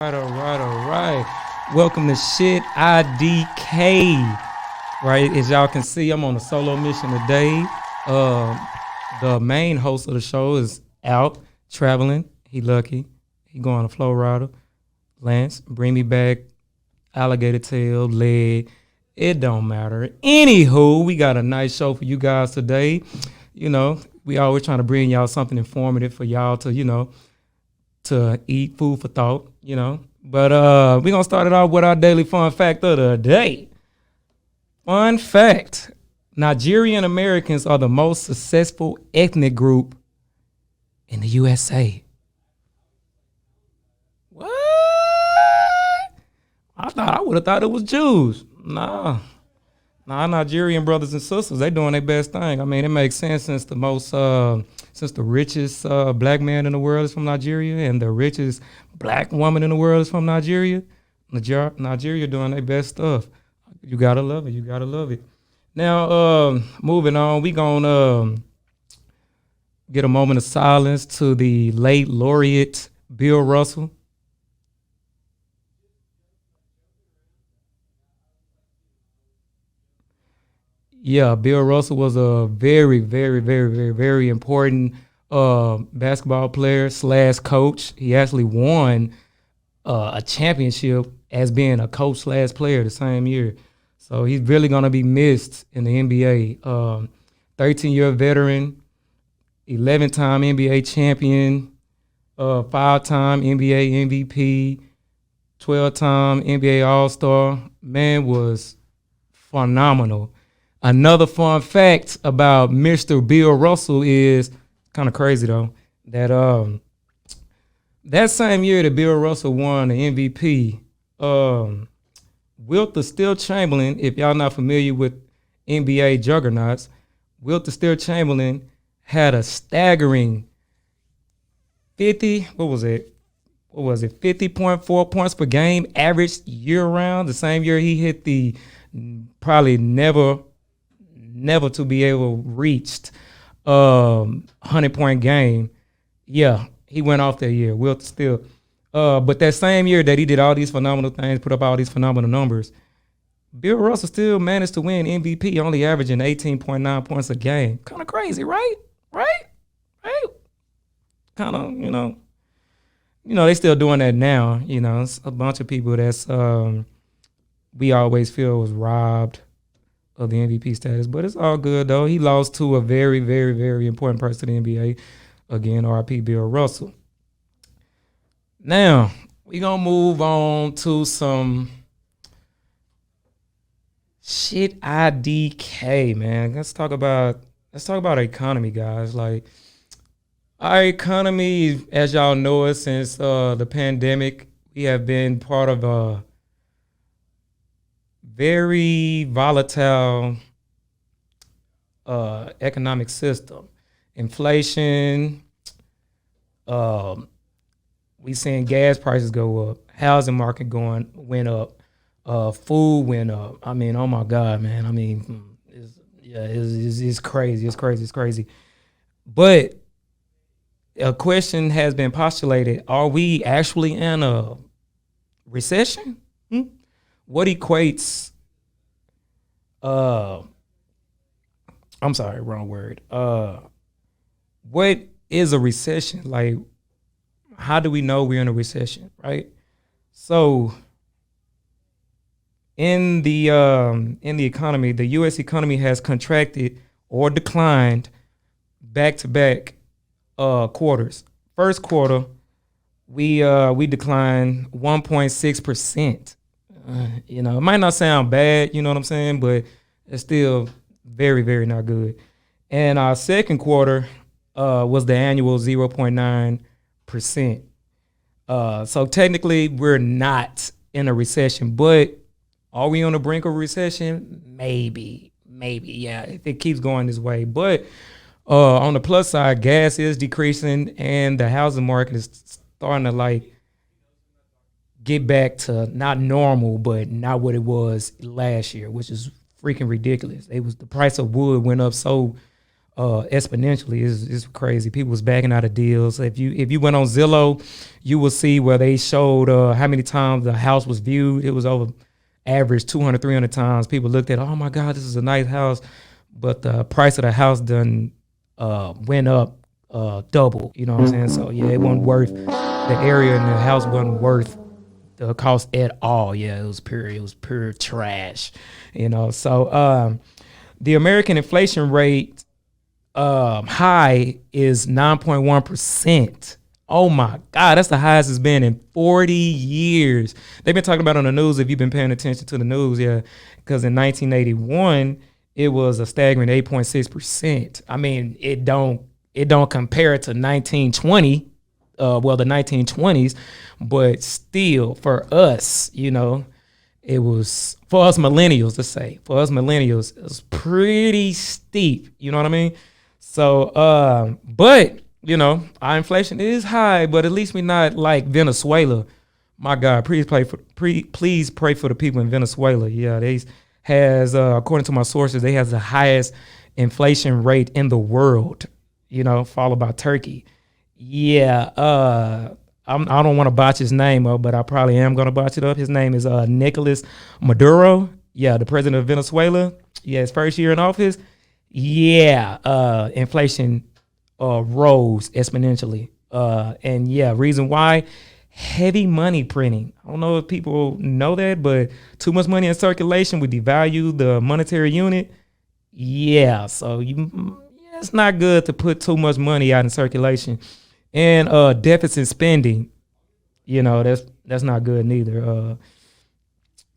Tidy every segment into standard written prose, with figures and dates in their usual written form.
All right. Welcome to Shit IDK. Right, as y'all can see, I'm on a solo mission today. The main host of the show is out traveling. He lucky. He going to Florida. Lance, bring me back alligator tail, leg. It don't matter. Anywho, we got a nice show for you guys today. You know, we always trying to bring y'all something informative for y'all to, to eat, food for thought, But we're going to start it off with our daily fun fact of the day. Fun fact, Nigerian Americans are the most successful ethnic group in the USA. What? I would have thought it was Jews. Nah, Nigerian brothers and sisters, they doing their best thing. I mean, it makes sense since the richest black man in the world is from Nigeria and the richest black woman in the world is from Nigeria. Nigeria doing their best stuff. You gotta love it. You gotta love it. Now, moving on, we gonna get a moment of silence to the late laureate Bill Russell. Yeah, Bill Russell was a very, very, very, very, very important basketball player slash coach. He actually won a championship as being a coach slash player the same year. So he's really going to be missed in the NBA. 13-year veteran, 11-time NBA champion, 5-time NBA MVP, 12-time NBA All-Star. Man was phenomenal. Another fun fact about Mr. Bill Russell is kind of crazy though, that same year that Bill Russell won the MVP, Wilt the Still Chamberlain, if y'all not familiar with NBA juggernauts, Wilt the Still Chamberlain had a staggering 50.4 points per game average year round. The same year he hit the probably never to be able reached 100-point game. Yeah, he went off that year. Wilt still. But that same year that he did all these phenomenal things, put up all these phenomenal numbers, Bill Russell still managed to win MVP, only averaging 18.9 points a game. Kind of crazy, right? Right? Kind of, they still doing that now. It's a bunch of people that's we always feel was robbed of the MVP status, but it's all good though. He lost to a very, very, very important person in the NBA. Again, RIP Bill Russell. Now, we're gonna move on to some shit IDK, man. Let's talk about our economy, guys. Like our economy, as y'all know it since the pandemic, we have been part of a very volatile economic system. Inflation, we seeing gas prices go up, housing market went up, food went up. I mean, oh my God, man. I mean, it's crazy. It's crazy. But a question has been postulated: are we actually in a recession? What equates I'm sorry, wrong word. What is a recession? Like, how do we know we're in a recession, right? So in the economy, the US economy has contracted or declined back to back quarters. First quarter, we declined 1.6%. It might not sound bad, you know what I'm saying, but it's still very, very not good. And our second quarter was the annual 0.9%. So technically, we're not in a recession, but are we on the brink of recession? Maybe, yeah, if it keeps going this way. But on the plus side, gas is decreasing, and the housing market is starting to get back to not normal, but not what it was last year, which is freaking ridiculous. The price of wood went up so exponentially. It's crazy. People was backing out of deals. If you went on Zillow, you will see where they showed how many times the house was viewed. It was over average 200, 300 times. People looked at, oh my God, this is a nice house, but the price of the house done went up double. You know what I'm saying? So yeah, it wasn't worth the area, and the house wasn't worth the cost at all. Yeah, it was pure trash. So the American inflation rate high is 9.1%. Oh my God, that's the highest it's been in 40 years. They've been talking about it on the news if you've been paying attention to the news, yeah. Because in 1981, it was a staggering 8.6%. I mean, it don't compare to 1920, the 1920s, but still for us, it was for us millennials, to say for us millennials, it was pretty steep. You know what I mean? So, but our inflation is high, but at least we're not like Venezuela. My God, please pray for the people in Venezuela. Yeah, they has according to my sources, they has the highest inflation rate in the world. Followed by Turkey. Yeah, I don't want to botch his name up, but I probably am going to botch it up. His name is Nicolas Maduro. Yeah, the president of Venezuela. Yeah, his first year in office. Yeah, inflation rose exponentially. And yeah, reason why, heavy money printing. I don't know if people know that, but too much money in circulation would devalue the monetary unit. Yeah, so it's not good to put too much money out in circulation. And deficit spending, that's not good neither.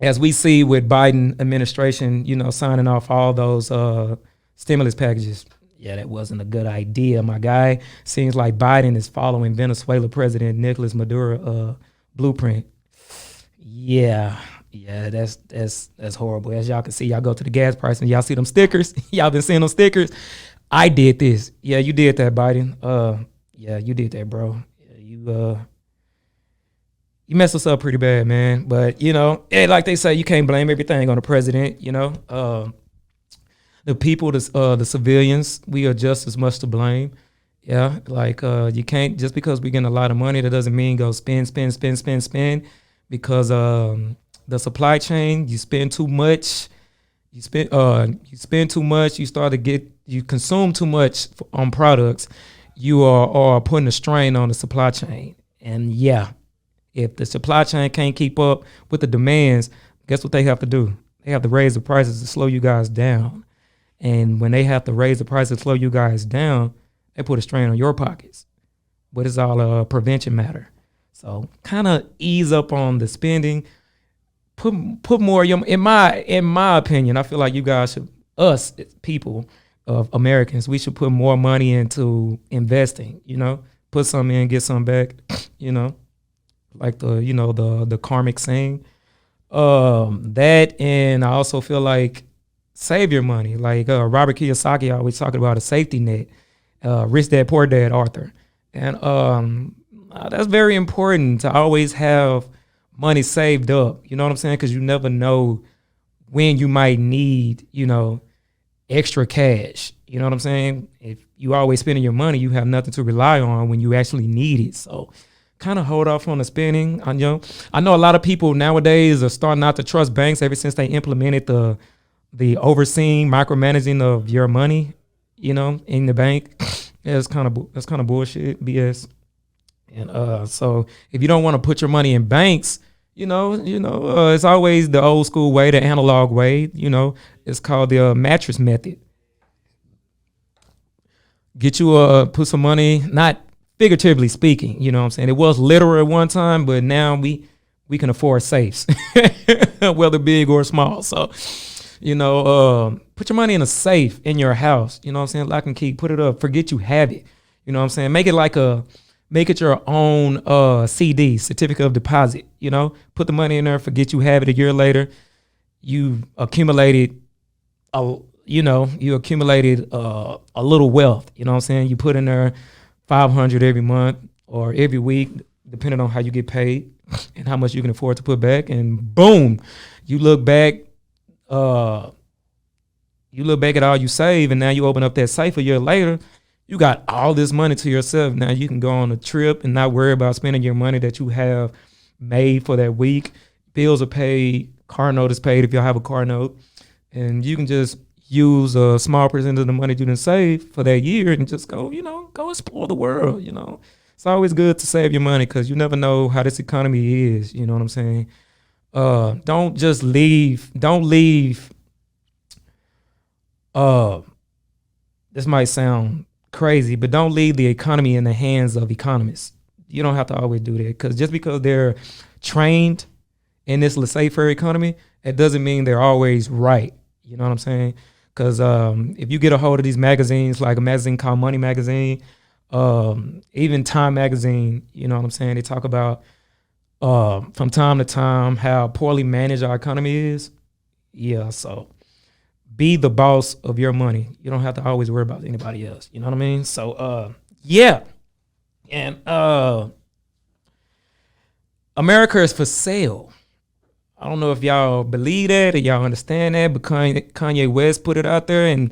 As we see with Biden administration, signing off all those stimulus packages. Yeah, that wasn't a good idea, my guy. Seems like Biden is following Venezuela President Nicolas Maduro blueprint. Yeah, that's horrible. As y'all can see, y'all go to the gas price and y'all see them stickers. Y'all been seeing them stickers. I did this. Yeah, you did that, Biden. Yeah, you did that, bro. Yeah, you messed us up pretty bad, man. But like they say, you can't blame everything on the president. The people, the civilians, we are just as much to blame. Yeah, like you can't, just because we're getting a lot of money, that doesn't mean go spend, spend, spend, spend, spend. Because the supply chain, you spend too much. You spend too much. You consume too much on products. You are putting a strain on the supply chain. And yeah, if the supply chain can't keep up with the demands, guess what they have to do? They have to raise the prices to slow you guys down. And when they have to raise the prices to slow you guys down, they put a strain on your pockets. But it's all a prevention matter. So kind of ease up on the spending. Put more in my opinion. I feel like you guys should, us people of Americans, we should put more money into investing. Put some in, get some back. Like the karmic saying. That, and I also feel like save your money. Like Robert Kiyosaki always talking about a safety net. Rich Dad Poor Dad author, and that's very important to always have money saved up. You know what I'm saying? Because you never know when you might need, extra cash. You know what I'm saying? If you always spending your money, you have nothing to rely on when you actually need it. So kind of hold off on the spending. I know a lot of people nowadays are starting not to trust banks ever since they implemented the overseeing, micromanaging of your money, in the bank. Yeah, that's kind of bullshit, BS. And so if you don't want to put your money in banks, it's always the old school way, the analog way. It's called the mattress method. Get you put some money, not figuratively speaking. You know what I'm saying? It was literal at one time, but now we can afford safes, whether big or small. So, put your money in a safe in your house. You know what I'm saying? Lock and key. Put it up. Forget you have it. You know what I'm saying? Make it your own CD, certificate of deposit. Put the money in there. Forget you have it a year later. You accumulated a little wealth. You know what I'm saying? You put in there $500 every month or every week, depending on how you get paid and how much you can afford to put back. And boom, you look back You look back at all you save, and now you open up that safe a year later, you got all this money to yourself. Now you can go on a trip and not worry about spending your money that you have made for that week. Bills are paid, car note is paid if y'all have a car note, and you can just use a small percentage of the money you didn't save for that year and just go, go explore the world. It's always good to save your money because you never know how this economy is. You know what I'm saying? Don't leave. Uh, this might sound crazy, but don't leave the economy in the hands of economists. You don't have to always do that because just because they're trained in this laissez-faire economy, it doesn't mean they're always right. You know what I'm saying? Because if you get a hold of these magazines, like a magazine called Money Magazine, even Time Magazine, you know what I'm saying? They talk about from time to time how poorly managed our economy is. Yeah, so be the boss of your money. You don't have to always worry about anybody else. You know what I mean? So yeah. And America is for sale. I don't know if y'all believe that or y'all understand that, but Kanye West put it out there. And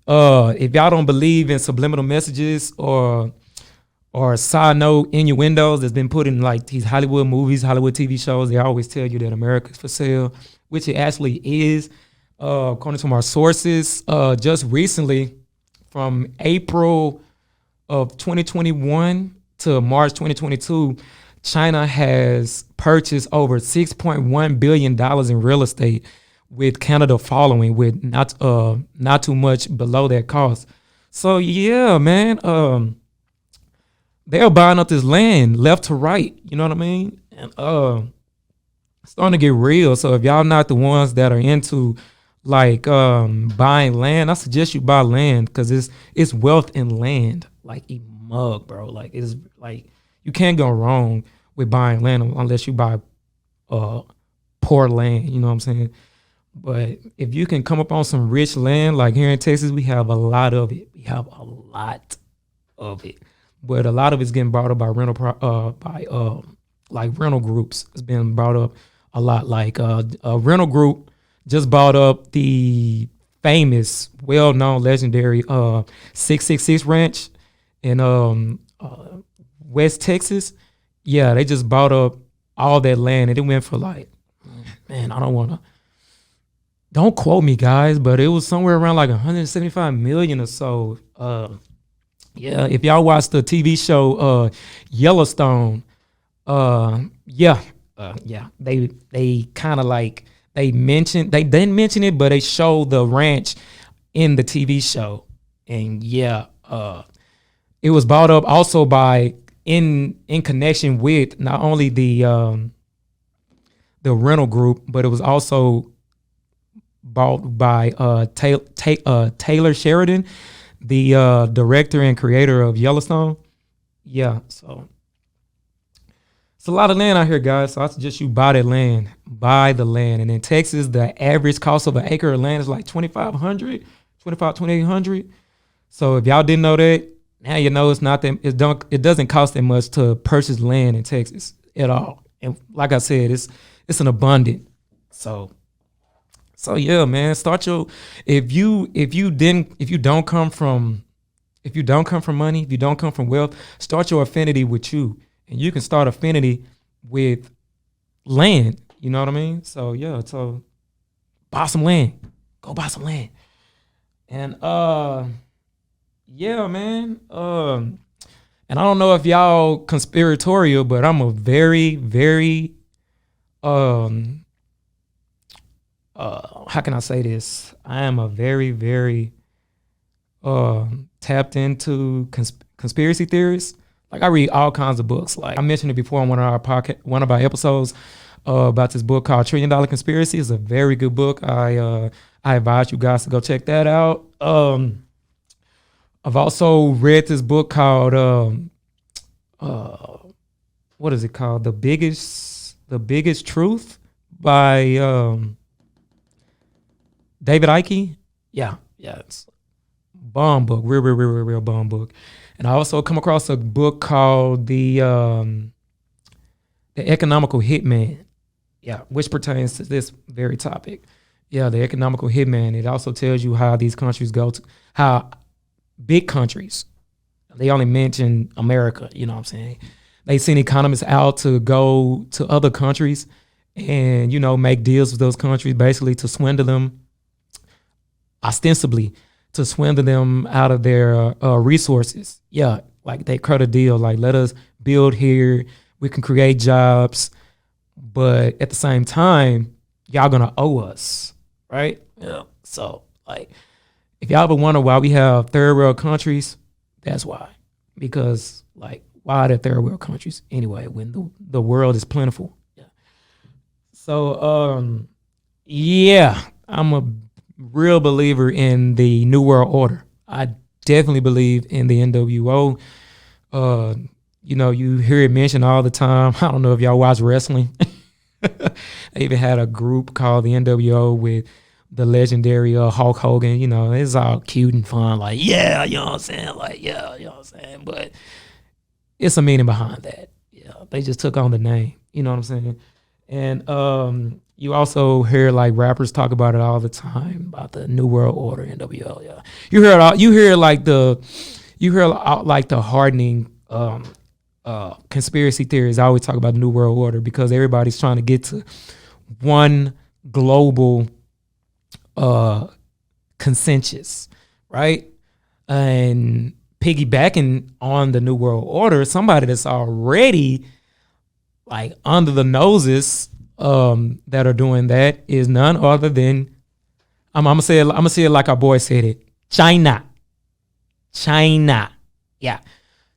if y'all don't believe in subliminal messages or side note innuendos that's been put in like these Hollywood movies, Hollywood TV shows, they always tell you that America is for sale, which it actually is. According to our sources, just recently, from April of 2021 to March 2022, China has purchased over $6.1 billion in real estate, with Canada following with not too much below that cost. So yeah, man, they're buying up this land left to right. You know what I mean? And it's starting to get real. So if y'all not the ones that are into like buying land, I suggest you buy land because it's wealth in land, like a mug, bro. Like it's like you can't go wrong with buying land unless you buy poor land. You know what I'm saying? But if you can come up on some rich land, like here in Texas, we have a lot of it. We have a lot of it, but a lot of it's getting brought up by like rental groups. It's been brought up a lot. Like a rental group just bought up the famous, well-known, legendary 666 Ranch in West Texas. Yeah, they just bought up all that land, and it went for like, man, don't quote me, guys, but it was somewhere around like 175 million or so. Yeah, if y'all watch the TV show Yellowstone, yeah, they kind of like they didn't mention it, but they showed the ranch in the TV show, and yeah, it was bought up also by in connection with not only the rental group, but it was also bought by Taylor Sheridan, the director and creator of Yellowstone. Yeah, so it's a lot of land out here, guys. So I suggest you buy that land. Buy the land. And in Texas, the average cost of an acre of land is like $2,800. So if y'all didn't know that, now you know it's not that it doesn't cost that much to purchase land in Texas at all. And like I said, it's an abundant. So yeah, man. Start your if you don't come from money, if you don't come from wealth, start your affinity with you. And you can start affinity with land. You know what I mean? So yeah, so buy some land. Go buy some land. And yeah, man. And I don't know if y'all conspiratorial, but I'm a very, very how can I say this? I am a very, very tapped into conspiracy theorists. Like I read all kinds of books. Like I mentioned it before on one of our episodes about this book called $1 Trillion Conspiracy. It's a very good book. I advise you guys to go check that out. I've also read this book called what is it called? The Biggest Truth by David Icke. Yeah, it's bomb book, real bomb book. And I also come across a book called the Economical Hitman. Yeah, which pertains to this very topic. Yeah, the economical hitman. It also tells you how these countries go to how big countries. They only mention America. You know what I'm saying? They send economists out to go to other countries and make deals with those countries, basically to swindle them, ostensibly to swindle them out of their resources. Yeah, like they cut a deal, like let us build here, we can create jobs, but at the same time, y'all gonna owe us, right? Yeah. So like, if y'all ever wonder why we have third world countries, that's why. Because like, why are there third world countries anyway when the world is plentiful? Yeah. So yeah, I'm a real believer in the New World Order. I definitely believe in the NWO. Uh, you hear it mentioned all the time. I don't know if y'all watch wrestling. They even had a group called the NWO with the legendary Hulk Hogan. It's all cute and fun. Like, yeah, you know what I'm saying? Like, yeah, you know what I'm saying? But it's a meaning behind that. Yeah, they just took on the name. You know what I'm saying? And you also hear like rappers talk about it all the time about the New World Order, NWO. Yeah, you hear it all. You hear like the hardening conspiracy theories. I always talk about the New World Order because everybody's trying to get to one global consensus, right? And piggybacking on the New World Order, somebody that's already like under the noses that are doing that is none other than I'm gonna say it like our boy said it. China. Yeah.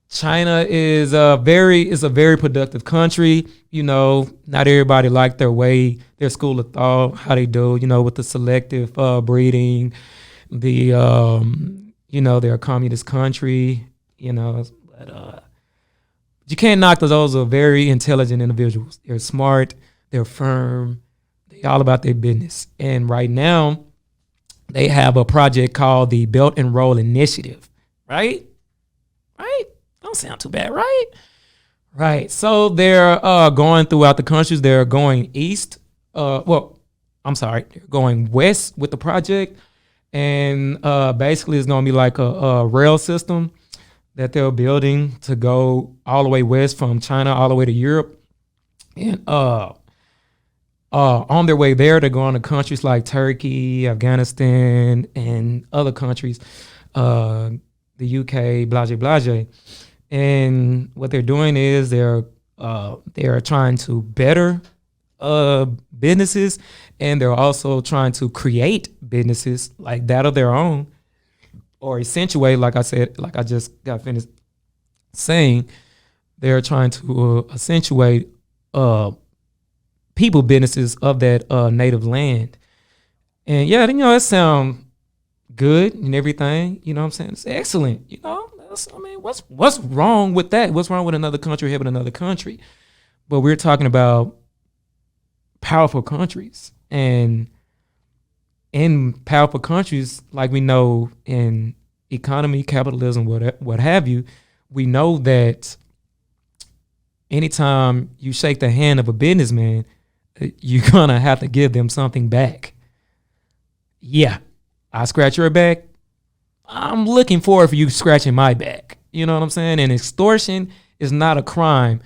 China is a very productive country. Not everybody like their school of thought, how they do, with the selective breeding, they're a communist country, but you can't knock those are very intelligent individuals. They're smart, they're firm, they all about their business. And right now, they have a project called the Belt and Roll Initiative, right? Right? Don't sound too bad, right? Right. So they're going throughout the countries. They're going east. They're going west with the project. And basically it's going to be like a rail system that they're building to go all the way west from China all the way to Europe. And on their way there, they're going to countries like Turkey, Afghanistan, and other countries, the UK, blase, blase. And what they're doing is they're trying to better businesses, and they're also trying to create businesses like that of their own, or accentuate, like I just got finished saying, they're trying to accentuate people businesses of that native land. And yeah, it sounds good and everything. You know what I'm saying? It's excellent. What's wrong with that? What's wrong with another country having another country? But we're talking about powerful countries, and in powerful countries, like we know in economy, capitalism, what have you, we know that anytime you shake the hand of a businessman, you're gonna have to give them something back. Yeah, I scratch your back, I'm looking forward for you scratching my back. You know what I'm saying? And extortion is not a crime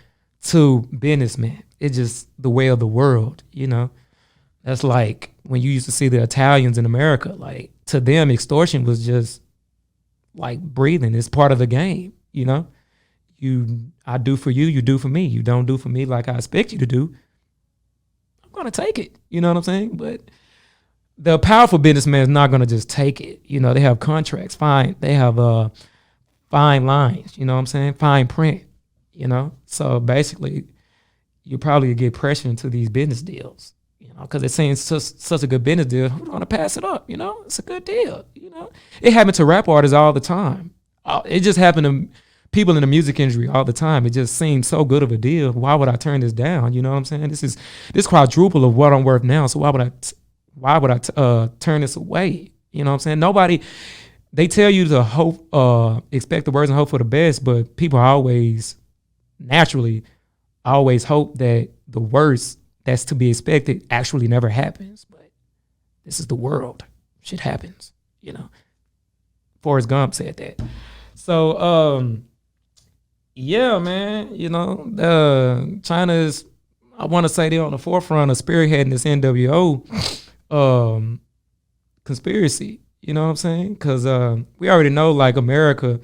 to businessmen. It's just the way of the world, That's like when you used to see the Italians in America. Like, to them, extortion was just like breathing. It's part of the game, I do for you, you do for me. You don't do for me like I expect you to do, I'm gonna take it. You know what I'm saying? But the powerful businessman is not gonna just take it. They have contracts, fine. They have fine lines. You know what I'm saying? Fine print. So basically, you probably get pressure into these business deals. Because it seems such a good business deal. Who's gonna pass it up? It's a good deal. It happened to rap artists all the time. It just happened to people in the music industry all the time. It just seems so good of a deal. Why would I turn this down? You know what I'm saying? This quadruple of what I'm worth now. So why would I turn this away? You know what I'm saying? Nobody. They tell you to hope, expect the worst and hope for the best, but people always naturally always hope that the worst that's to be expected actually never happens. But This is the world. Shit happens, you know. Forrest Gump said that. So, yeah, man, you know, China is, I want to say they're on the forefront of spearheading this NWO conspiracy. You know what I'm saying? Because we already know, like, America,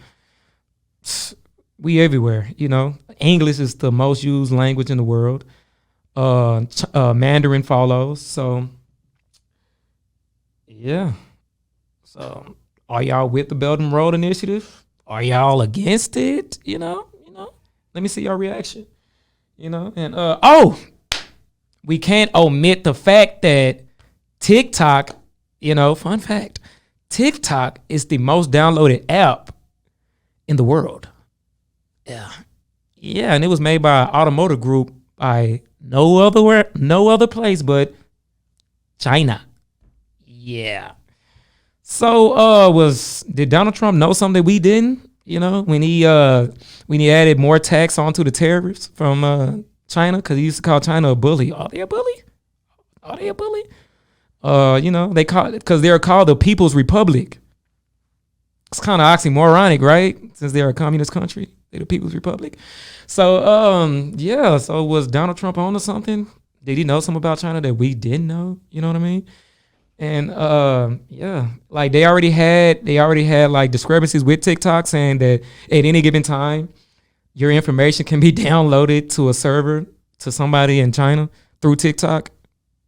we everywhere, you know. English is the most used language in the world. Mandarin follows. So, yeah. So, are y'all with the Belt and Road Initiative? Are y'all against it? You know. Let me see your reaction. You know, and we can't omit the fact that TikTok, you know, fun fact, TikTok is the most downloaded app in the world. Yeah, and it was made by an automotive group by no other place but China. Yeah. So did Donald Trump know something that we didn't? You know, when he added more tax onto the tariffs from China, because he used to call China a bully. Are they a bully? You know, they call it, because they're called the People's Republic. It's kind of oxymoronic, right? Since they're a communist country, they're the People's Republic. So yeah. So was Donald Trump on to something? Did he know something about China that we didn't know? You know what I mean? And yeah, like they already had like discrepancies with TikTok saying that at any given time, your information can be downloaded to a server to somebody in China through TikTok.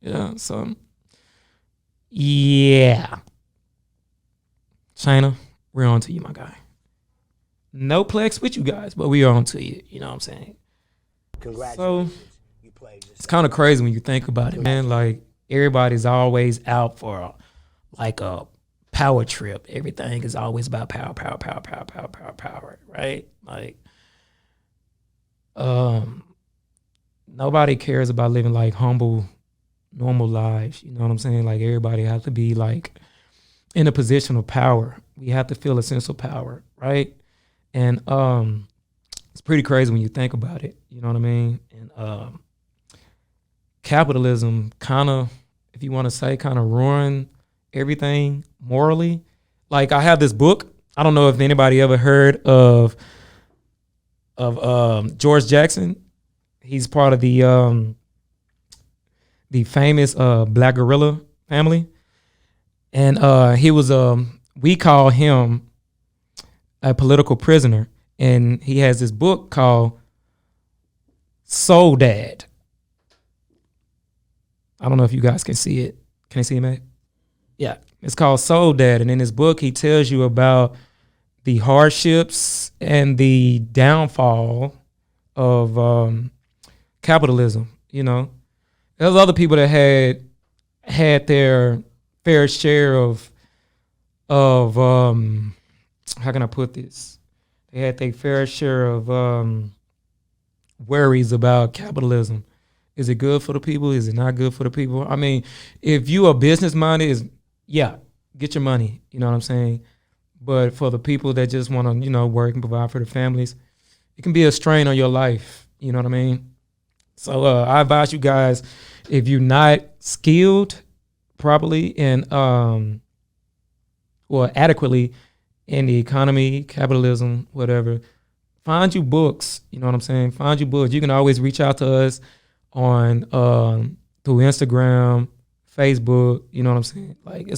Yeah, so yeah, China, we're on to you, my guy. No plex with you guys, but we are on to you. You know what I'm saying? Congratulations. So it's kind of crazy when you think about it, man. Like, everybody's always out for a power trip. Everything is always about power, right? Like, nobody cares about living like humble, normal lives. You know what I'm saying? Like, everybody has to be like in a position of power. We have to feel a sense of power, right? And it's pretty crazy when you think about it. You know what I mean? And capitalism kind of, if you want to say, kind of ruin everything morally. Like, I have this book. I don't know if anybody ever heard of George Jackson. He's part of the famous Black Gorilla family, and he was we call him a political prisoner, and he has this book called Soul Dad. I don't know if you guys can see it. Can you see it, Matt? Yeah. It's called Soul Dad. And in his book, he tells you about the hardships and the downfall of capitalism. You know, there's other people that had their fair share of how can I put this? They had their fair share of worries about capitalism. Is it good for the people? Is it not good for the people? I mean, if you are business minded, get your money. You know what I'm saying? But for the people that just want to, you know, work and provide for their families, it can be a strain on your life. You know what I mean? So I advise you guys, if you're not skilled properly and adequately in the economy, capitalism, whatever, find you books. You know what I'm saying? Find you books. You can always reach out to us on through Instagram, Facebook. You know what I'm saying? Like,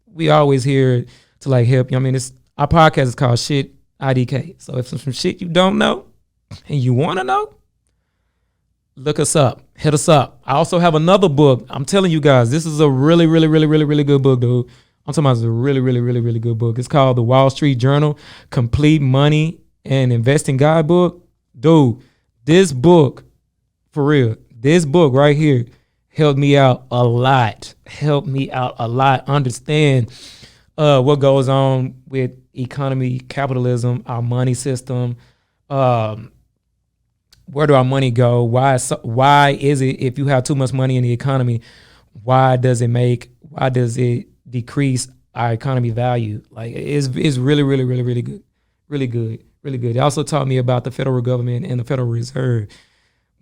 we always here to like help you. I mean, our podcast is called Shit IDK. So if some shit you don't know and you want to know, look us up, hit us up. I also have another book. I'm telling you guys, this is a really, really, really, really, really good book, dude. I'm talking about, it's a really, really, really, really good book. It's called The Wall Street Journal, Complete Money and Investing Guidebook. Dude, this book, for real, this book right here helped me out a lot. Understand what goes on with economy, capitalism, our money system. Where do our money go? Why is it, if you have too much money in the economy, why does it decrease our economy value? Like, it's really, really, really, really good. Really good. Really good. It also taught me about the federal government and the Federal Reserve,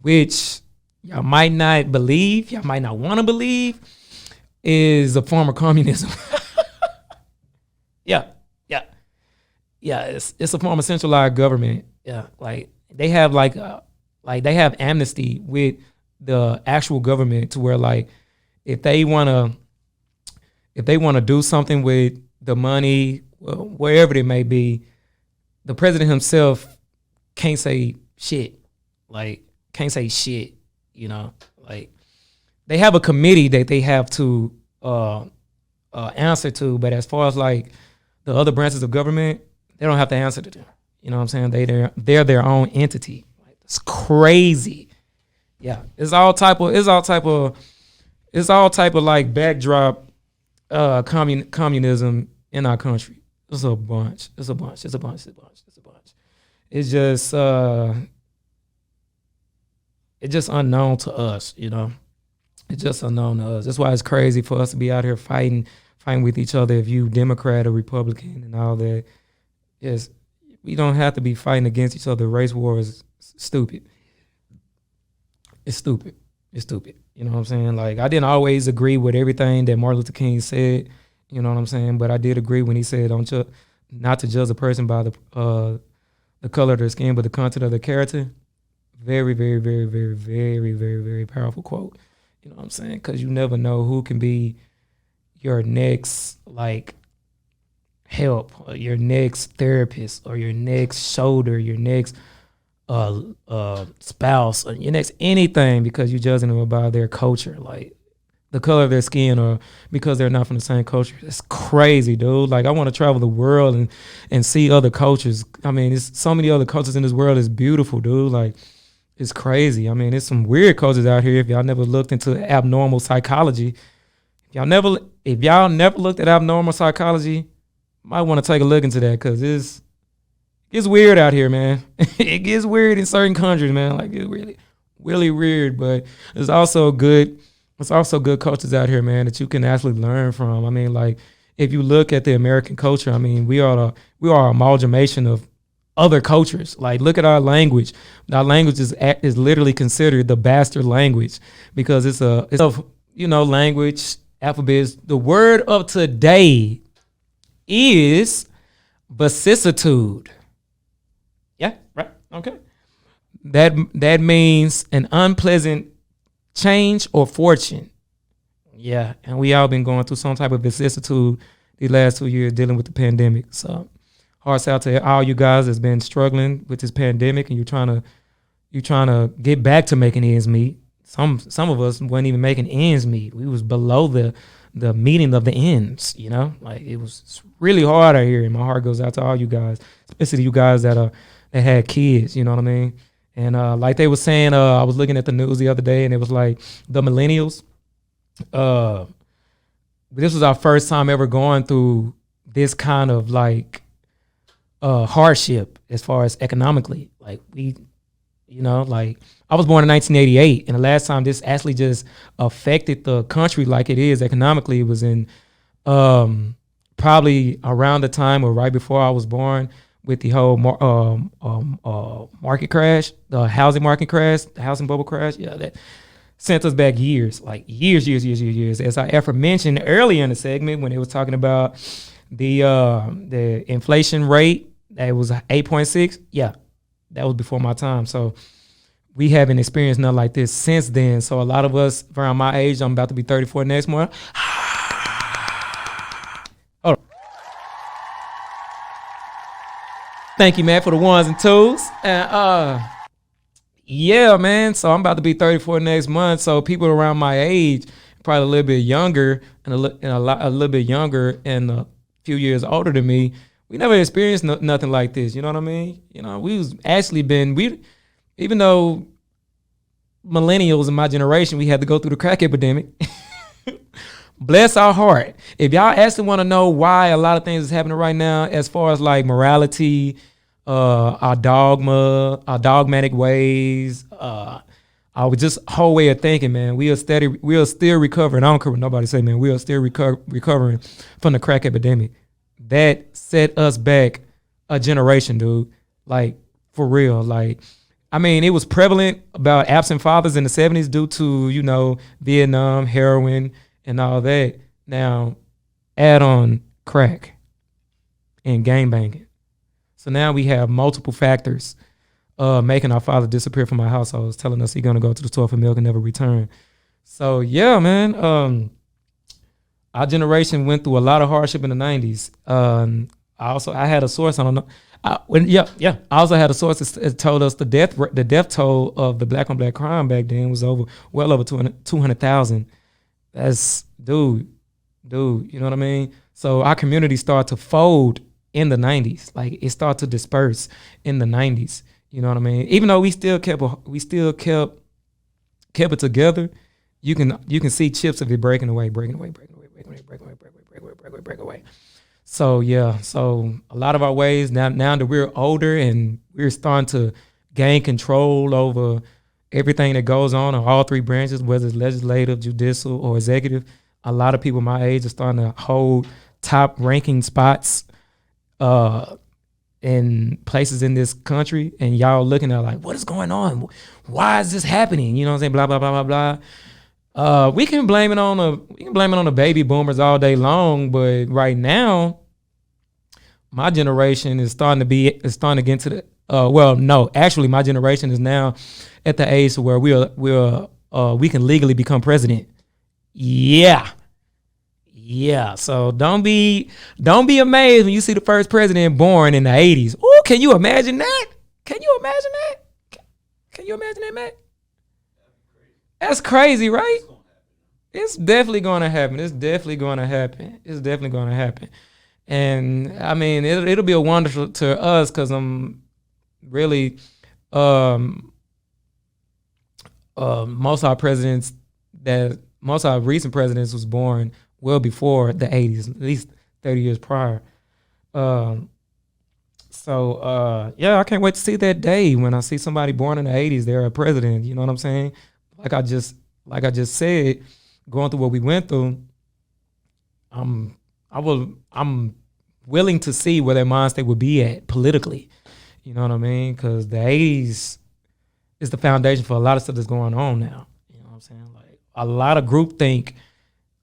which y'all might not believe, y'all might not want to believe. is a form of communism. Yeah, yeah, yeah. It's a form of centralized government. Yeah, like they have like they have amnesty with the actual government to where like if they wanna if they wanna do something with the money, wherever it may be, the president himself can't say shit. Like can't say shit. You know, like they have a committee that they have to answer to, but as far as like the other branches of government, they don't have to answer to them. You know what I'm saying? They're their own entity. Like, it's crazy. Yeah, it's all type of like backdrop communism in our country. It's a bunch. It's a bunch. It's a bunch. It's a bunch. It's a bunch. It's just unknown to us. You know, it's just unknown to us. That's why it's crazy for us to be out here fighting with each other. If you Democrat or Republican and all that, yes, we don't have to be fighting against each other. Race war is stupid. It's stupid. It's stupid. You know what I'm saying? Like I didn't always agree with everything that Martin Luther King said. You know what I'm saying? But I did agree when he said, not to judge a person by the color of their skin, but the content of their character." Very, very, very, very, very, very, very powerful quote. You know what I'm saying? Because you never know who can be your next like help, or your next therapist, or your next shoulder, your next spouse, or your next anything, because you're judging them by their culture, like the color of their skin, or because they're not from the same culture. It's crazy, dude. Like I want to travel the world and see other cultures. I mean, it's so many other cultures in this world. It's beautiful, dude. Like it's crazy. I mean, there's some weird cultures out here. If y'all never looked into abnormal psychology, if y'all never looked at abnormal psychology, might want to take a look into that, because it gets weird out here, man. It gets weird in certain countries, man. Like it's really, really weird. But it's also good. It's also good cultures out here, man, that you can actually learn from. I mean, like if you look at the American culture, I mean, we are an amalgamation of other cultures. Like look at our language. Our language is literally considered the bastard language, because it's a language, alphabets. The word of today is vicissitude. Yeah, right. Okay. That means an unpleasant change or fortune. Yeah, and we all been going through some type of vicissitude these last 2 years dealing with the pandemic. So hearts out to all you guys that's been struggling with this pandemic, and you're trying to get back to making ends meet. Some of us weren't even making ends meet. We was below the meeting of the ends, you know? Like it's really hard out here, and my heart goes out to all you guys, especially you guys that had kids, you know what I mean? And like they were saying, I was looking at the news the other day, and it was like the millennials. This was our first time ever going through this kind of like hardship as far as economically. Like like I was born in 1988, and the last time this actually just affected the country like it is economically was in probably around the time or right before I was born, with the whole market crash, the housing market crash, the housing bubble crash. Yeah, that sent us back years, like years. As I mentioned earlier in the segment when it was talking about the inflation rate, that was 8.6. Yeah, that was before my time. So we haven't experienced nothing like this since then. So a lot of us around my age, I'm about to be 34 next month. Oh, thank you, man, for the ones and twos. And yeah, man. So I'm about to be 34 next month. So people around my age, probably a little bit younger, and a little bit younger, and a few years older than me, we never experienced nothing like this. You know what I mean? You know, even though millennials in my generation, we had to go through the crack epidemic. Bless our heart. If y'all actually want to know why a lot of things is happening right now, as far as like morality, our dogmatic ways, our just whole way of thinking, man, we are still recovering. I don't care what nobody say, man. We are still recovering from the crack epidemic. That set us back a generation, dude. Like, for real. Like, I mean, it was prevalent about absent fathers in the 70s due to, Vietnam, heroin, and all that. Now add on crack and gang banging. So now we have multiple factors making our father disappear from our households, telling us he's gonna go to the store for milk and never return. So yeah, man. Our generation went through a lot of hardship in the '90s. I had a source. I don't know. Yeah. I also had a source that told us the death toll of the black on black crime back then was well over 200,000. That's dude. You know what I mean? So our community started to fold in the '90s. Like it started to disperse in the '90s. You know what I mean? Even though we still kept it together, you can see chips of it break away. So yeah, so a lot of our ways now that we're older and we're starting to gain control over everything that goes on in all three branches, whether it's legislative, judicial, or executive. A lot of people my age are starting to hold top ranking spots uh, in places in this country, and y'all looking at like, what is going on? Why is this happening? You know what I'm saying? Blah blah blah blah blah. We can blame it on the baby boomers all day long, but right now, my generation is starting to get into the well, no, actually, my generation is now at the age where we can legally become president. Yeah, yeah. So don't be amazed when you see the first president born in the '80s. Oh, can you imagine that? Can you imagine that? Can you imagine that, Matt? That's crazy, right? It's definitely going to happen. It's definitely going to happen. It's definitely going to happen. And I mean, it'll be a wonderful to us because I'm really, um, most of our recent presidents was born well before the '80s, at least 30 years prior. Um, so yeah, I can't wait to see that day when I see somebody born in the '80s. They're a president. You know what I'm saying? Like I just like I just said, going through what we went through, I'm I'm willing to see where their mind state would be at politically. You know what I mean? Because the '80s is the foundation for a lot of stuff that's going on now. You know what I'm saying? Like a lot of groupthink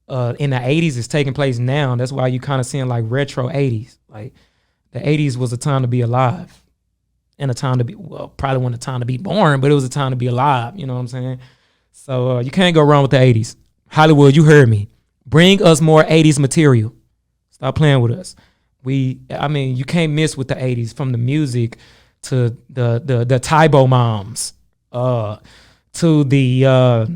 in the '80s is taking place now. That's why you kind of seeing like retro '80s. Like the '80s was a time to be alive and a time to be, well, probably wasn't a time to be born, but it was a time to be alive. You know what I'm saying? So you can't go wrong with the '80s. Hollywood, you heard me. Bring us more '80s material. Stop playing with us. I mean, you can't miss with the '80s, from the music to the Tybo moms, to the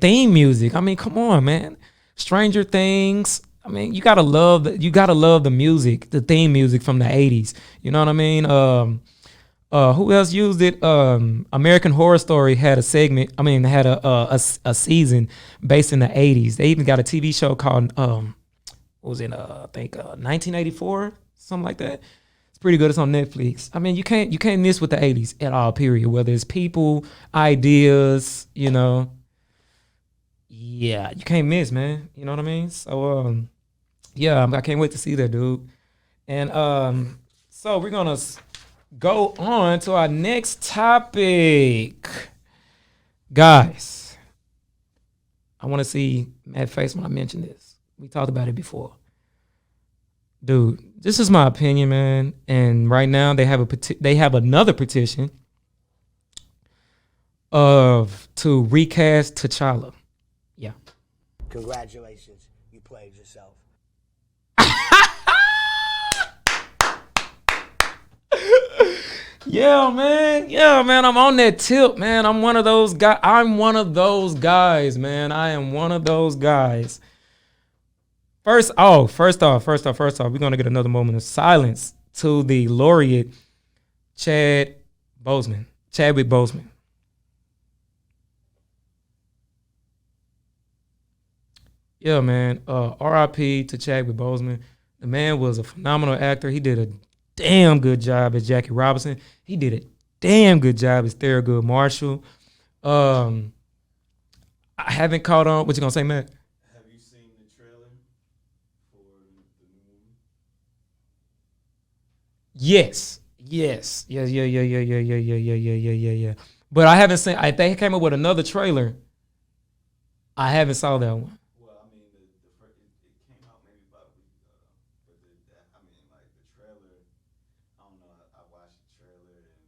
theme music. I mean, come on, man. Stranger Things. I mean, you gotta love the music, the theme music from the '80s. You know what I mean? Who else used it? American Horror Story had a segment. I mean, had a season based in the '80s. They even got a TV show called what was it? I think 1984, something like that. It's pretty good. It's on Netflix. I mean, you can't miss with the '80s at all. Period. Whether it's people, ideas, yeah, you can't miss, man. You know what I mean? So yeah, I can't wait to see that, dude. And so we're gonna go on to our next topic, guys. I want to see Matt's face when I mention this. We talked about it before, dude. This is my opinion, man. And right now they have another petition of to recast T'Challa. Yeah. Congratulations, you played yourself. Yeah, man. Yeah, man. I'm on that tip, man. I'm one of those guys. I'm one of those guys, man. I am one of those guys. First off, we're gonna get another moment of silence to the laureate Chadwick Boseman. Yeah, man. R.I.P. to Chadwick Boseman. The man was a phenomenal actor. He did a damn good job as Jackie Robinson. He did a damn good job as Thurgood Marshall. Um, I haven't caught on. What you gonna say, Matt? Have you seen the trailer for the new movie? Yes. Yes. Yeah. But I haven't seen. They came up with another trailer. I haven't saw that one. Well, I mean, it came out maybe about a week ago, but I mean, like the trailer. I don't know. I watched the trailer and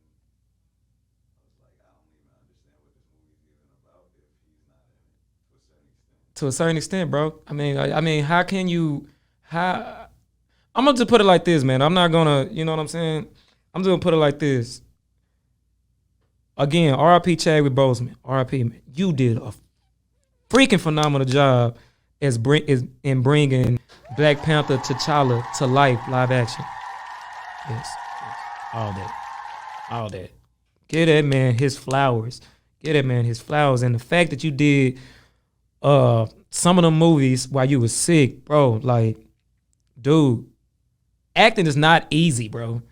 I was like, I don't even understand what this movie's even about if he's not in it to a certain extent. To a certain extent, bro. I mean, how can you? How? I'm gonna just put it like this, man. I'm not gonna, you know what I'm saying? I'm just gonna put it like this. Again, R.I.P. Chadwick Boseman. R.I.P. Man. You did a freaking phenomenal job as in bringing Black Panther T'Challa to life, live action. Yes, yes. All that, all that. Give that man his flowers. Give that man his flowers. And the fact that you did some of the movies while you was sick, bro. Like, dude, acting is not easy, bro.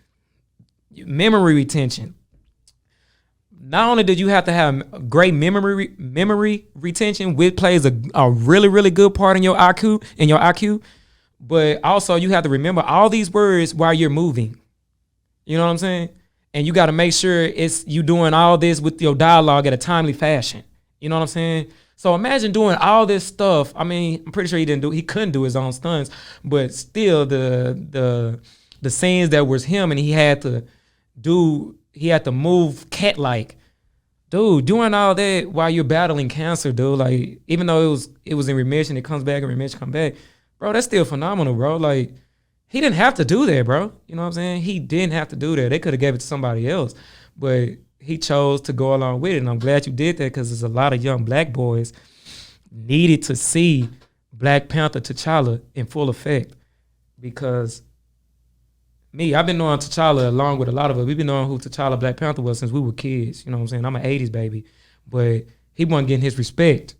Memory retention. Not only did you have to have great memory retention, which plays a really really good part in your IQ, but also you have to remember all these words while you're moving. You know what I'm saying? And you got to make sure it's you doing all this with your dialogue at a timely fashion. You know what I'm saying? So imagine doing all this stuff. I mean, I'm pretty sure he couldn't do his own stunts, but still the scenes that was him and he had to move cat like. Dude, doing all that while you're battling cancer, dude, like even though it was in remission, it comes back and remission come back. Bro, that's still phenomenal, bro. Like he didn't have to do that, bro. You know what I'm saying? He didn't have to do that. They could have gave it to somebody else, but he chose to go along with it. And I'm glad you did that because there's a lot of young black boys needed to see Black Panther T'Challa in full effect because I've been knowing T'Challa along with a lot of us. We've been knowing who T'Challa Black Panther was since we were kids. You know what I'm saying? I'm an 80s baby, but he wasn't getting his respect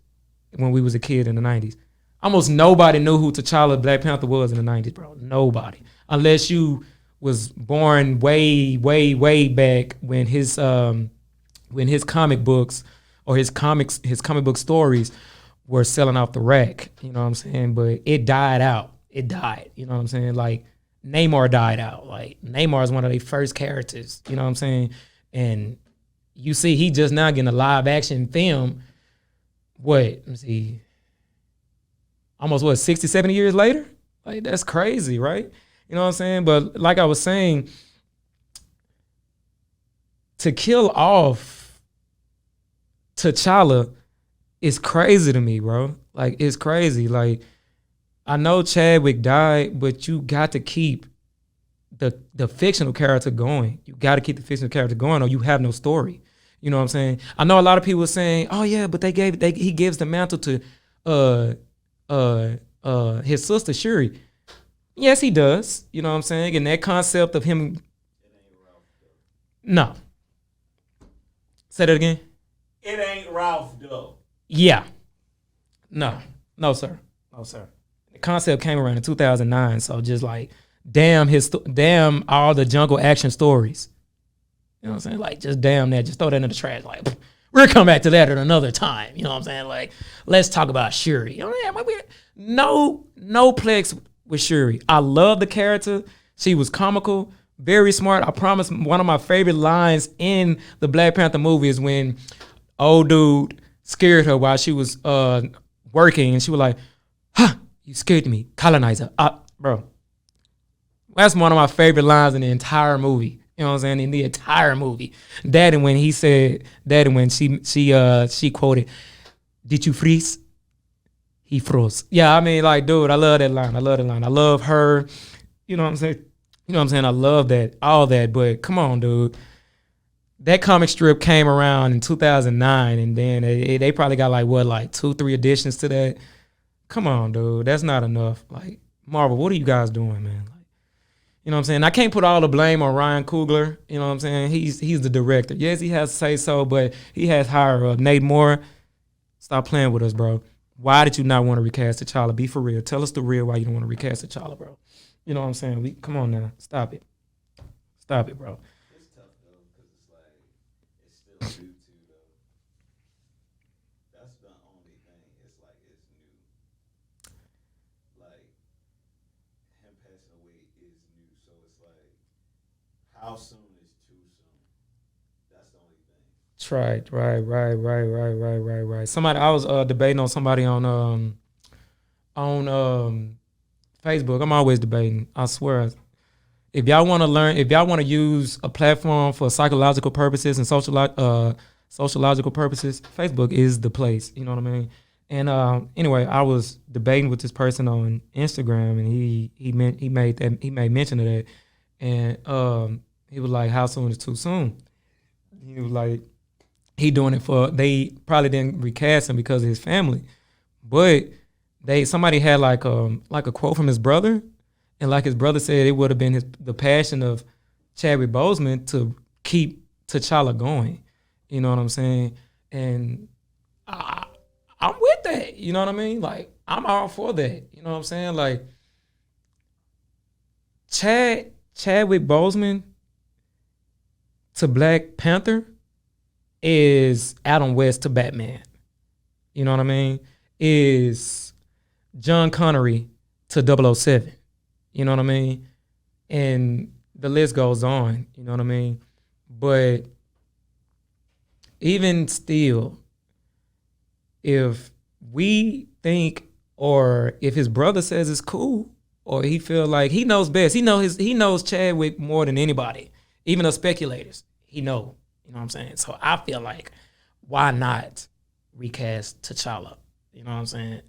when we was a kid in the 90s. Almost nobody knew who T'Challa Black Panther was in the 90s, bro. Nobody. Unless you was born way, way, way back when his comic books or his comic book stories were selling off the rack. You know what I'm saying? But it died out. It died. You know what I'm saying? Like Namor died out. Like Namor is one of their first characters. You know what I'm saying? And you see, he just now getting a live action film. What? Let me see. Almost what 60, 70 years later? Like that's crazy, right? You know what I'm saying? But like I was saying, to kill off T'Challa is crazy to me, bro. Like it's crazy. Like I know Chadwick died, but you got to keep the fictional character going. You got to keep the fictional character going, or you have no story. You know what I'm saying? I know a lot of people are saying, "Oh yeah, but he gives the mantle to uh his sister Shuri." Yes, he does. You know what I'm saying? And that concept of him, no, say that again. It ain't Ralph though. Yeah, no, no sir, no sir. The concept came around in 2009, so just like damn all the jungle action stories. You know what I'm saying? Like, just damn that. Just throw that in the trash. Like, we'll come back to that at another time. You know what I'm saying? Like, let's talk about Shuri. You know, yeah, no plex with Shuri. I love the character. She was comical, very smart. I promise one of my favorite lines in the Black Panther movie is when old dude scared her while she was working and she was like, huh, you scared me, colonizer. Bro, that's one of my favorite lines in the entire movie. You know what I'm saying? In the entire movie. That and when he said that and when she quoted, "Did you freeze?" He froze. Yeah, I mean, like, dude, I love that line. I love that line. I love her. You know what I'm saying? You know what I'm saying? I love that, all that. But come on, dude. That comic strip came around in 2009, and then they probably got like what, like 2, 3 additions to that. Come on, dude. That's not enough. Like, Marvel, what are you guys doing, man? You know what I'm saying? I can't put all the blame on Ryan Coogler. You know what I'm saying? He's the director. Yes, he has to say so, but he has higher up. Nate Moore, stop playing with us, bro. Why did you not want to recast T'Challa? Be for real. Tell us the real why you don't want to recast T'Challa, bro. You know what I'm saying? Come on now. Stop it. Stop it, bro. It's tough though, because it's like it's still new to though. That's the only thing. It's like it's new. Like him passing away is new, so it's like how soon is too soon? That's the only thing. Right. Somebody I was debating on somebody on Facebook. I'm always debating. I swear. If y'all want to learn, if y'all want to use a platform for psychological purposes and sociological purposes, Facebook is the place. You know what I mean? And anyway, I was debating with this person on Instagram, and he made mention of that, and he was like, "How soon is too soon?" He was like, "He doing it for." They probably didn't recast him because of his family, but somebody had like a quote from his brother, and like his brother said, it would have been the passion of Chadwick Boseman to keep T'Challa going. You know what I'm saying? And I, I'm with that. You know what I mean? Like I'm all for that. You know what I'm saying? Like Chadwick Boseman to Black Panther is Adam West to Batman. You know what I mean? Is John Connery to 007. You know what I mean? And the list goes on. You know what I mean? But even still, if we think, or if his brother says it's cool, or he feel like he knows best, he knows Chadwick more than anybody, even the speculators. He know. You know what I'm saying? So I feel like, why not recast T'Challa? You know what I'm saying?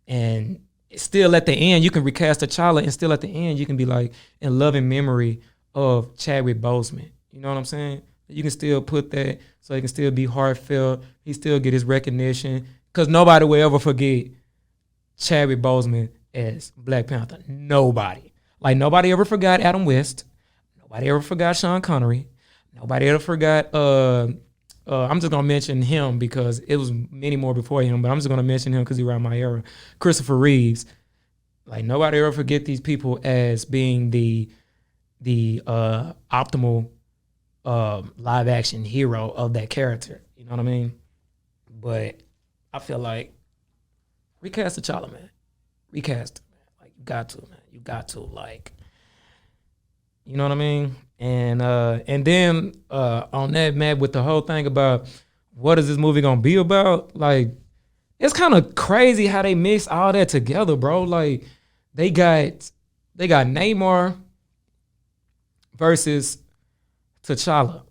And still at the end, you can recast T'Challa, and still at the end, you can be like, in loving memory of Chadwick Boseman. You know what I'm saying? You can still put that so he can still be heartfelt. He still get his recognition, because nobody will ever forget Chadwick Boseman as Black Panther. Nobody. Like, nobody ever forgot Adam West. Nobody ever forgot Sean Connery. Nobody ever forgot. I'm just gonna mention him because it was many more before him, but I'm just gonna mention him because he around my era. Christopher Reeves. Like, nobody ever forget these people as being the optimal live action hero of that character. You know what I mean? But I feel like recast T'Challa, man. Recast it, man. Like, you got to, man. You got to, like, you know what I mean? And then on that, man, with the whole thing about what is this movie gonna be about, like, it's kind of crazy how they mix all that together, bro. Like, they got Neymar versus T'Challa.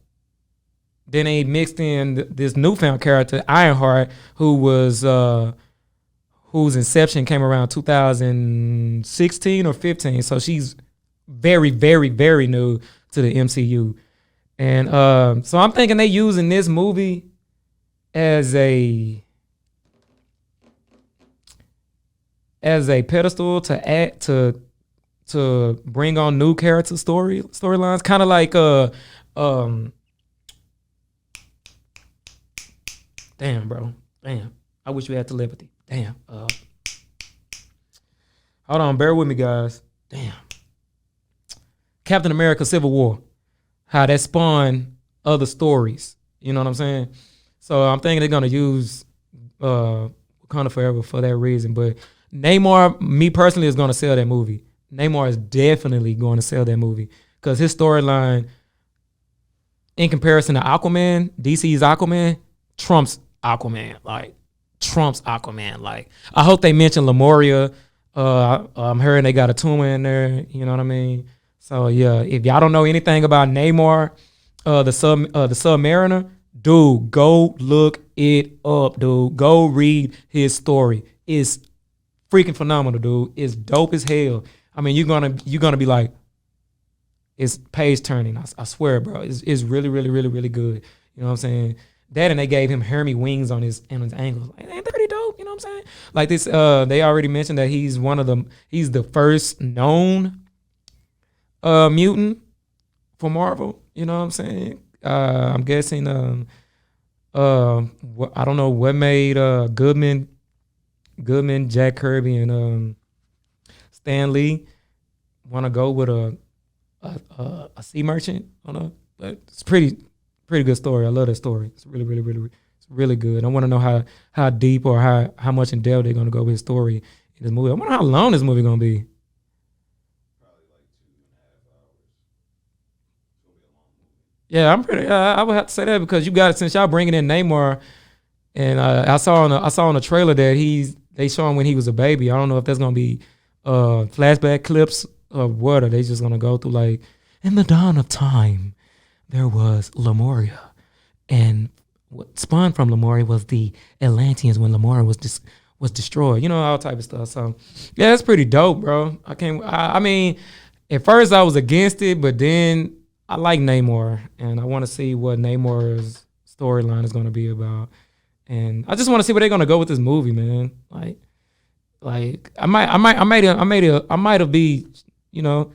Then they mixed in this newfound character, Ironheart, whose inception came around 2016 or 15. So she's very, very, very new to the MCU. And so I'm thinking they using this movie as a pedestal to add to bring on new character storylines, kind of like um damn, bro, damn, I wish we had telepathy. Damn, hold on, bear with me, guys. Damn, Captain America: Civil War, how that spawned other stories. You know what I'm saying? So I'm thinking they're gonna use Wakanda Forever for that reason. But Neymar, me personally, is gonna sell that movie. Neymar is definitely going to sell that movie because his storyline, in comparison to Aquaman, DC's Aquaman, trumps Aquaman. Like, trumps Aquaman. Like, I hope they mention Lemuria. I'm hearing they got a tumor in there. You know what I mean? So yeah, if y'all don't know anything about Neymar, the Submariner, dude, go look it up, dude. Go read his story. It's freaking phenomenal, dude. It's dope as hell. I mean, you're gonna be like, it's page turning. I swear, bro. It's really, really, really, really good. You know what I'm saying? That, and they gave him Hermie wings on his ankles. Like, ain't that pretty dope? You know what I'm saying? Like this, they already mentioned that he's the first known mutant for Marvel. You know what I'm saying? I'm guessing. I don't know what made Goodman, Jack Kirby, and Stan Lee want to go with a sea merchant. I don't know, but it's pretty good story. I love that story. It's really, really, really, it's really good. I want to know how deep or how much in depth they're gonna go with his story in this movie. I wonder how long this movie gonna be. Probably like 2.5 hours. It's gonna be a long movie. Yeah, I'm pretty. I would have to say that because you got it since y'all bringing in Neymar, and I saw on the trailer that they show him when he was a baby. I don't know if that's gonna be flashback clips or what, or they just gonna go through like in the dawn of time there was Lemuria, and what spawned from Lemuria was the Atlanteans when Lemuria was destroyed. You know, all type of stuff. So yeah, that's pretty dope, bro. I can't. I mean, at first I was against it, but then I like Namor, and I want to see what Namor's storyline is going to be about. And I just want to see where they're going to go with this movie, man. Like I might have be, you know,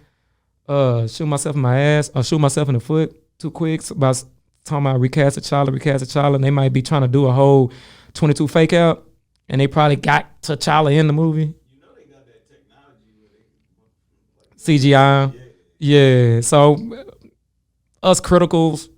shoot myself in my ass or shoot myself in the foot too quick about talking about recast T'Challa, and they might be trying to do a whole 22 fake out, and they probably got T'Challa in the movie. You know they got that technology where they like CGI. Yeah. So us criticals,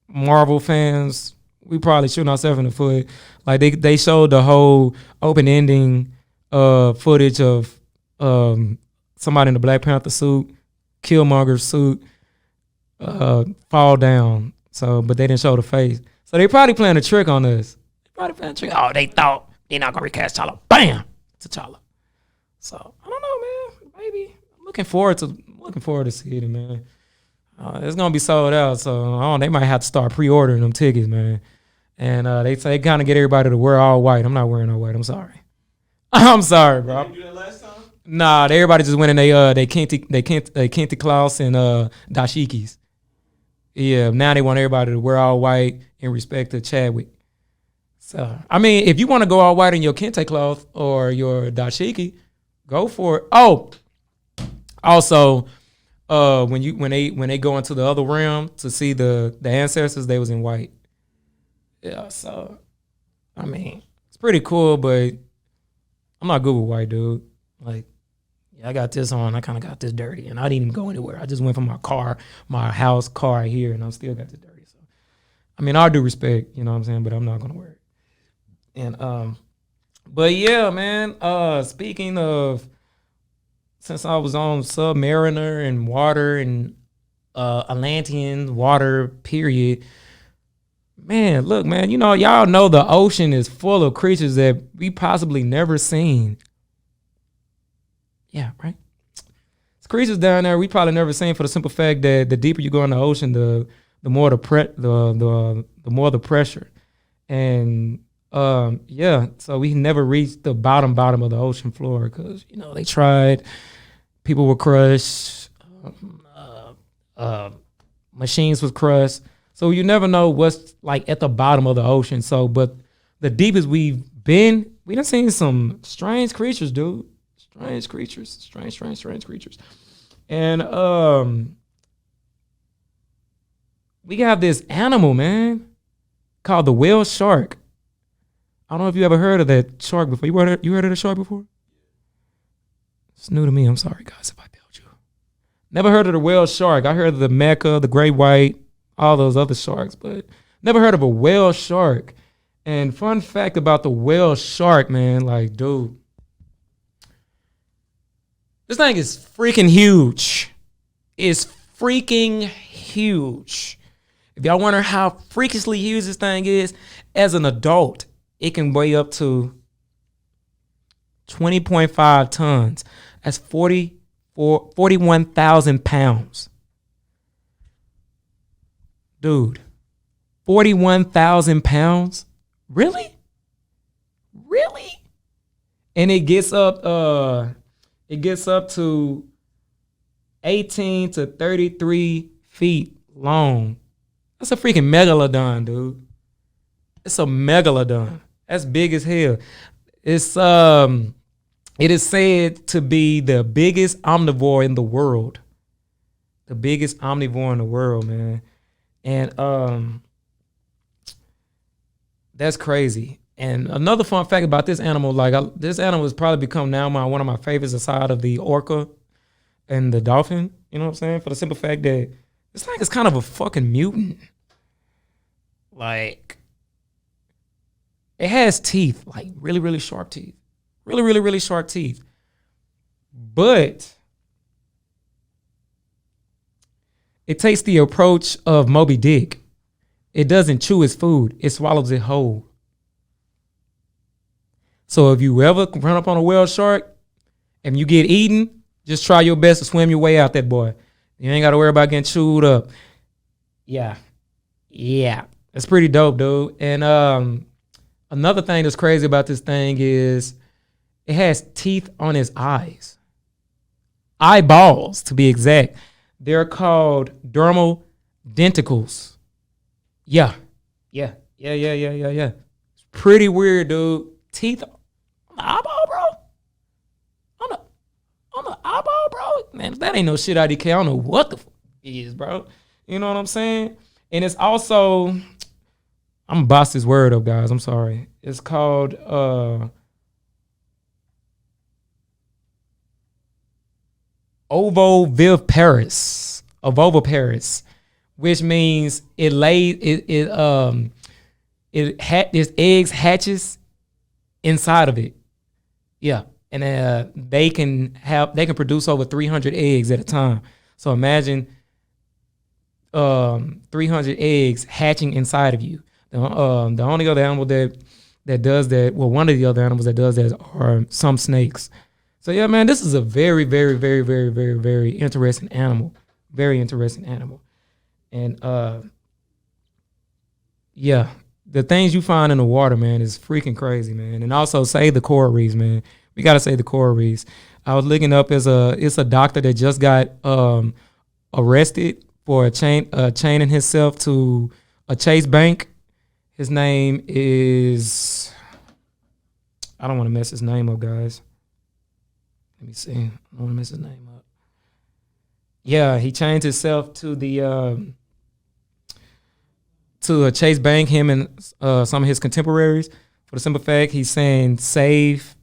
Marvel fans, we probably shooting ourselves in the foot. Like they showed the whole open ending footage of somebody in the Black Panther suit, Killmonger's suit, fall down. So, but they didn't show the face. So they probably playing a trick on us. They probably playing a trick. Oh, they thought they're not gonna recast T'Challa. Bam, T'Challa. So I don't know, man. Maybe I'm looking forward to seeing it, man. It's gonna be sold out, so they might have to start pre-ordering them tickets, man. And they say kind of get everybody to wear all white. I'm not wearing all white. I'm sorry. I'm sorry, bro. Did you do that last time? Nah, everybody just went in they Kente Klaus and dashikis. Yeah, now they want everybody to wear all white in respect to Chadwick. So I mean, if you want to go all white in your Kente cloth or your dashiki, go for it. Oh, also, when they go into the other realm to see the ancestors, they was in white. Yeah, so I mean, it's pretty cool, but I'm not good with white, dude. Like, yeah, I got this on. I kind of got this dirty, and I didn't even go anywhere. I just went from my house car here, and I still got this dirty. So, I mean, I do respect, you know what I'm saying, but I'm not gonna wear it. And but yeah, man. Speaking of, since I was on Submariner and water and Atlantean water, period. Man, look, man, you know, y'all know the ocean is full of creatures that we possibly never seen. Yeah, right. It's creatures down there we probably never seen for the simple fact that the deeper you go in the ocean, the more the more the pressure. And yeah, so we never reached the bottom of the ocean floor because, you know, they tried, people were crushed, machines was crushed. So you never know what's like at the bottom of the ocean. So, but the deepest we've been, we done seen some strange creatures, dude. Strange creatures. Strange creatures. And we got this animal, man, called the whale shark. I don't know if you ever heard of that shark before. You heard of the shark before? It's new to me. I'm sorry, guys, if I told you. Never heard of the whale shark. I heard of the Mecca, the great white, all those other sharks, but never heard of a whale shark. And fun fact about the whale shark, man, like, dude, this thing is freaking huge. It's freaking huge. If y'all wonder how freakishly huge this thing is, as an adult, it can weigh up to 20.5 tons. That's 41,000 pounds. Dude, 41,000 pounds? Really? Really? And it gets up to 18 to 33 feet long. That's a freaking megalodon, dude. It's a megalodon. That's big as hell. It is said to be the biggest omnivore in the world. The biggest omnivore in the world, man. And that's crazy. And another fun fact about this animal, this animal has probably become now one of my favorites aside of the orca and the dolphin. You know what I'm saying? For the simple fact that this thing is kind of a fucking mutant. Like, it has teeth, like really, really sharp teeth. Really, really, really sharp teeth. But It takes the approach of Moby Dick. It doesn't chew its food, it swallows it whole. So if you ever run up on a whale shark and you get eaten, just try your best to swim your way out that boy. You ain't got to worry about getting chewed up. Yeah. Yeah. That's pretty dope, dude. And another thing that's crazy about this thing is it has teeth on its eyes. Eyeballs, to be exact. They're called dermal denticles. Yeah. Yeah. Yeah. It's pretty weird, dude. Teeth on the eyeball, bro. On the eyeball, bro. Man, if that ain't no shit IDK, I don't know what the fuck it is, bro. You know what I'm saying? And it's also, I'm gonna boss this word up, guys. I'm sorry. It's called ovoviviparous. Ovoviviparous, which means it lays its eggs hatches inside of it. Yeah. And they can produce over 300 eggs at a time. So imagine 300 eggs hatching inside of you. The only other animal that does that, well, one of the other animals that does that are some snakes. So yeah, man, this is a very, very, very, very, very, very interesting animal. Very interesting animal. And yeah, the things you find in the water, man, is freaking crazy, man. And also save the coral reefs, man. We gotta save the coral reefs. I was looking up it's a doctor that just got arrested for chaining himself to a Chase Bank. His name is, I don't want to mess his name up, guys. Let me see. I don't want to mess his name up. Yeah, he chained himself to a Chase Bank. Him and some of his contemporaries. For the simple fact, he's saying save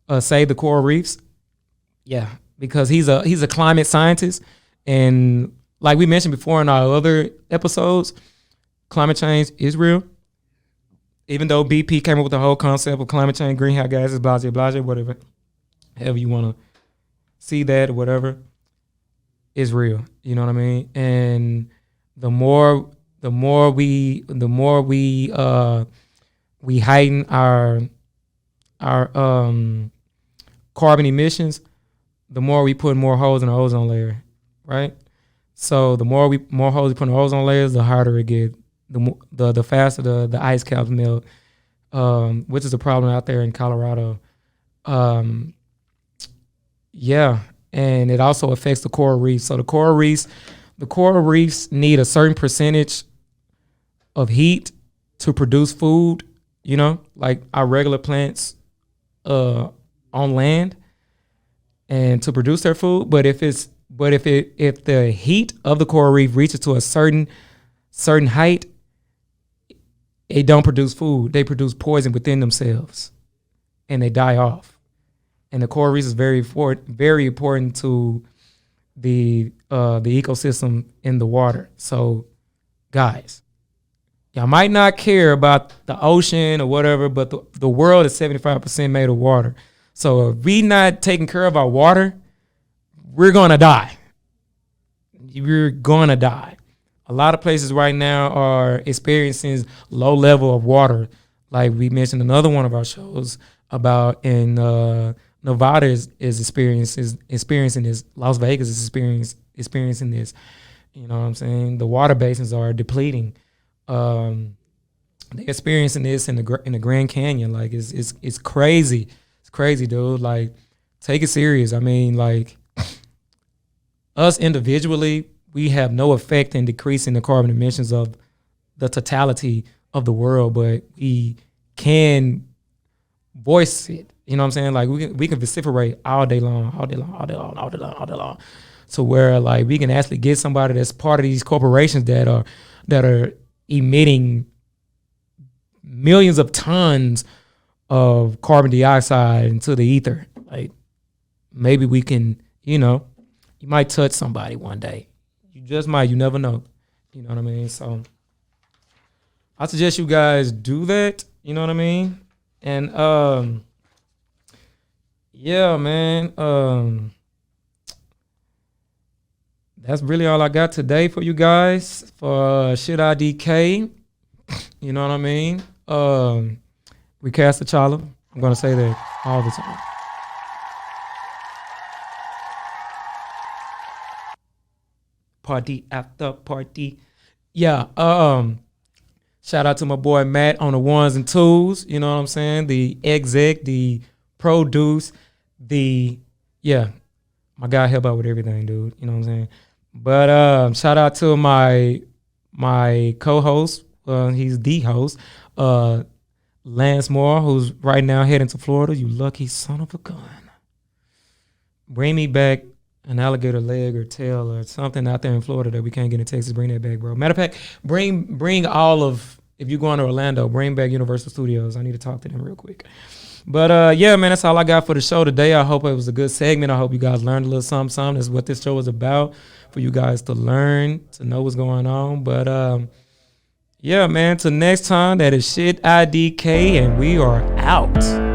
the coral reefs. Yeah, because he's a climate scientist, and like we mentioned before in our other episodes, climate change is real. Even though BP came up with the whole concept of climate change, greenhouse gases, blah blah blah, whatever, however you want to see that or whatever, is real. You know what I mean? And the more we heighten our carbon emissions, the more we put more holes in the ozone layer, right? So the more holes we put in the ozone layers, the harder it gets. The faster the ice caps melt, which is a problem out there in Colorado. Yeah, and it also affects the coral reefs. So the coral reefs need a certain percentage of heat to produce food. You know, like our regular plants on land, and to produce their food. But if the heat of the coral reef reaches to a certain height, it don't produce food. They produce poison within themselves, and they die off. And the coral reef is very important to the ecosystem in the water. So, guys, y'all might not care about the ocean or whatever, but the world is 75% made of water. So if we not taking care of our water, we're gonna die. You're gonna die. A lot of places right now are experiencing low level of water, like we mentioned in another one of our shows about in Nevada is experiencing this. Las Vegas is experiencing this. You know what I'm saying? The water basins are depleting. They're experiencing this in the Grand Canyon. Like it's crazy. It's crazy, dude. Like, take it serious. I mean, like, us individually, we have no effect in decreasing the carbon emissions of the totality of the world, but we can voice it. You know what I'm saying? Like, we can vociferate all day long. To where, like, we can actually get somebody that's part of these corporations that are emitting millions of tons of carbon dioxide into the ether. Like, maybe we can, you might touch somebody one day. You just might. You never know. You know what I mean? So I suggest you guys do that. You know what I mean? And yeah, man. that's really all I got today for you guys for shit IDK. You know what I mean? We cast a T'Challa. I'm gonna say that all the time. Party after party. Yeah. Shout out to my boy Matt on the ones and twos. You know what I'm saying? The exec, the produce, the yeah. My guy help out with everything, dude. You know what I'm saying? But shout out to my co-host. He's the host. Lance Moore, who's right now heading to Florida. You lucky son of a gun. Bring me back an alligator leg or tail or something out there in Florida that we can't get in Texas. Bring that back, bro. Matter of fact, bring all of, if you're going to Orlando, bring back Universal Studios. I need to talk to them real quick. But yeah, man, that's all I got for the show today. I hope it was a good segment. I hope you guys learned a little something. That's what this show is about, for you guys to learn, to know what's going on. But yeah, man, till next time, that is Shit IDK, and we are out.